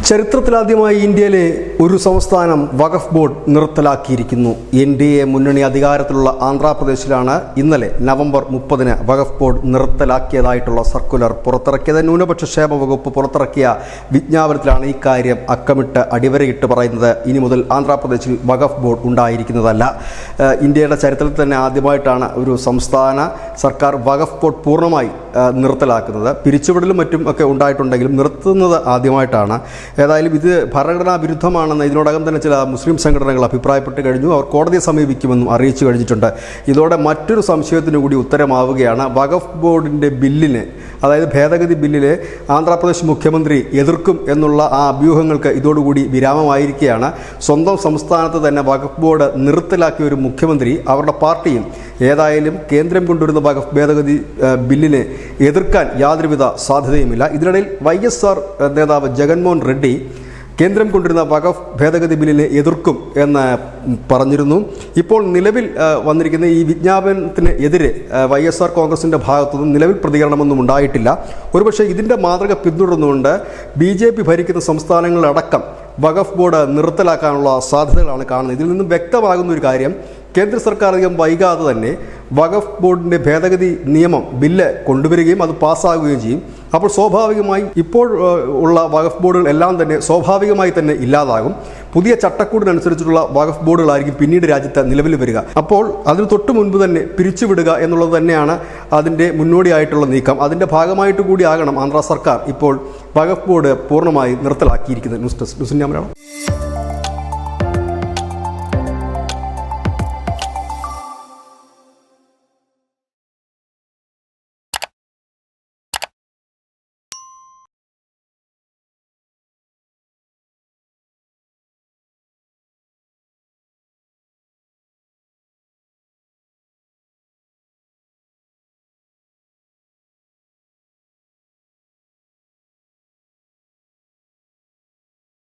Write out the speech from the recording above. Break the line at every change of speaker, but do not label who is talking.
ചരിത്രത്തിലാദ്യമായി ഇന്ത്യയിലെ ഒരു സംസ്ഥാനം വഖഫ് ബോർഡ് നിർത്തലാക്കിയിരിക്കുന്നു. NDA മുന്നണി അധികാരത്തിലുള്ള ആന്ധ്രാപ്രദേശിലാണ് ഇന്നലെ നവംബർ 30-ന് വഖഫ് ബോർഡ് നിർത്തലാക്കിയതായിട്ടുള്ള സർക്കുലർ പുറത്തിറക്കിയത്. ന്യൂനപക്ഷ ക്ഷേമ വകുപ്പ് പുറത്തിറക്കിയ വിജ്ഞാപനത്തിലാണ് ഇക്കാര്യം അക്കമിട്ട് അടിവരയിട്ട് പറയുന്നത്. ഇനി മുതൽ ആന്ധ്രാപ്രദേശിൽ വഖഫ് ബോർഡ് ഉണ്ടായിരിക്കുന്നതല്ല. ഇന്ത്യയുടെ ചരിത്രത്തിൽ തന്നെ ആദ്യമായിട്ടാണ് ഒരു സംസ്ഥാന സർക്കാർ വഖഫ് ബോർഡ് പൂർണ്ണമായി നിർത്തലാക്കുന്നത്. പിരിച്ചുവിടലും മറ്റും ഒക്കെ ഉണ്ടായിട്ടുണ്ടെങ്കിലും നിർത്തുന്നത് ആദ്യമായിട്ടാണ്. ഏതായാലും ഇത് ഭരണഘടനാ വിരുദ്ധമാണെന്ന് ഇതിനോടകം തന്നെ ചില മുസ്ലിം സംഘടനകൾ അഭിപ്രായപ്പെട്ട് കഴിഞ്ഞു. അവർ കോടതിയെ സമീപിക്കുമെന്നും അറിയിച്ചു കഴിഞ്ഞിട്ടുണ്ട്. ഇതോടെ മറ്റൊരു സംശയത്തിന് കൂടി ഉത്തരമാവുകയാണ്. വഖഫ് ബോർഡിൻ്റെ ബില്ലിന്, അതായത് ഭേദഗതി ബില്ലിലെ ആന്ധ്രാപ്രദേശ് മുഖ്യമന്ത്രി എതിർക്കും എന്നുള്ള ആ അഭ്യൂഹങ്ങൾക്ക് ഇതോടുകൂടി വിരാമമായിരിക്കുകയാണ്. സ്വന്തം സംസ്ഥാനത്ത് തന്നെ വഖഫ് ബോർഡ് നിർത്തലാക്കിയ ഒരു മുഖ്യമന്ത്രി അവരുടെ പാർട്ടിയും ഏതായാലും കേന്ദ്രം കൊണ്ടുവരുന്ന വഖഫ് ഭേദഗതി ബില്ലിനെ എതിർക്കാൻ യാതൊരുവിധ സാധ്യതയുമില്ല. ഇതിനിടയിൽ YSR നേതാവ് ജഗൻമോഹൻ റെഡ്ഡി കേന്ദ്രം കൊണ്ടുവരുന്ന വഖഫ് ഭേദഗതി ബില്ലിനെ എതിർക്കും എന്ന് പറഞ്ഞിരുന്നു. ഇപ്പോൾ നിലവിൽ വന്നിരിക്കുന്ന ഈ വിജ്ഞാപനത്തിന് എതിരെ YSR കോൺഗ്രസിൻ്റെ ഭാഗത്തുനിന്നും നിലവിൽ പ്രതികരണമൊന്നും ഉണ്ടായിട്ടില്ല. ഒരുപക്ഷെ ഇതിൻ്റെ മാതൃക പിന്തുടർന്നുകൊണ്ട് BJP ഭരിക്കുന്ന സംസ്ഥാനങ്ങളിലടക്കം വഖഫ് ബോർഡ് നിർത്തലാക്കാനുള്ള സാധ്യതകളാണ് കാണുന്നത്. ഇതിൽ നിന്നും വ്യക്തമാകുന്ന ഒരു കാര്യം, കേന്ദ്ര സർക്കാർ അധികം വൈകാതെ തന്നെ വഖഫ് ബോർഡിൻ്റെ ഭേദഗതി നിയമം ബില്ല് കൊണ്ടുവരികയും അത് പാസ്സാകുകയും ചെയ്യും. അപ്പോൾ സ്വാഭാവികമായും ഇപ്പോൾ ഉള്ള വഖഫ് ബോർഡുകൾ എല്ലാം തന്നെ സ്വാഭാവികമായി തന്നെ ഇല്ലാതാകും. പുതിയ ചട്ടക്കൂടിനനുസരിച്ചുള്ള വഖഫ് ബോർഡുകളായിരിക്കും പിന്നീട് രാജ്യത്ത് നിലവിൽ വരിക. അപ്പോൾ അതിന് തൊട്ട് മുൻപ് തന്നെ പിരിച്ചുവിടുക എന്നുള്ളത് തന്നെയാണ് അതിൻ്റെ മുന്നോടിയായിട്ടുള്ള നീക്കം. അതിൻ്റെ ഭാഗമായിട്ട് കൂടിയാകണം ആന്ധ്ര സർക്കാർ ഇപ്പോൾ വഖഫ് ബോർഡ് പൂർണ്ണമായി നിർത്തലാക്കിയിരിക്കുന്നത്. News desk news India Malayalam.